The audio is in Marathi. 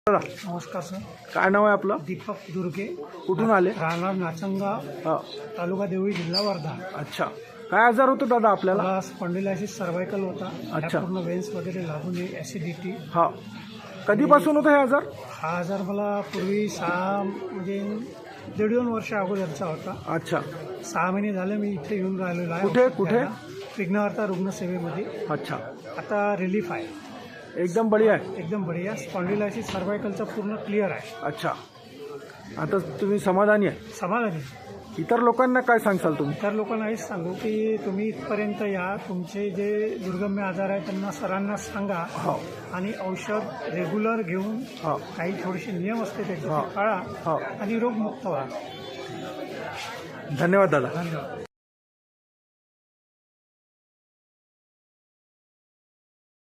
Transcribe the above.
दादा नमस्कार सर. काय नाव आहे आपलं? दीपक दुर्गे, कुठून आले? राहणार नाचनगाव, हा. तालुका देवळी, जिल्हा वर्धा. अच्छा, काय आजार होतो दादा आपल्याला? मला स्पॉन्डिलायसिस सर्वायकल होता. अच्छा. पूर्ण वेन्स वगैरे लागून ऍसिडिटी. हा, कधीपासून होतं हे आजार? हा आजार मला पूर्वी 1.5 वर्ष अगोदरचा होता. अच्छा. 6 महिने झाले मी इथे येऊन राहिलेलो आहे. कुठे कुठे? विघ्नहर्ता रुग्णसेवेमध्ये. अच्छा, आता रिलीफ आहे, एकदम बढिया आहे. एकदम बढिया. स्पॉन्डिलायसिस सर्वायकलचा पूर्ण क्लिअर आहे. अच्छा, आता तुम्ही समाधानी आहे? समाधानी. इतर लोकांना काय सांगसाल तुम्ही? तर लोकांना हेच सांगू की तुम्ही इथपर्यंत या, तुमचे जे दुर्गम्य आजार आहे त्यांना सरांना सांगा. हो. आणि औषध रेग्युलर घेऊन, हो. काही थोडेसे नियम असते त्याचे हो. ते पाळा हो. आणि रोगमुक्त व्हा. धन्यवाद दादा. धन्यवाद.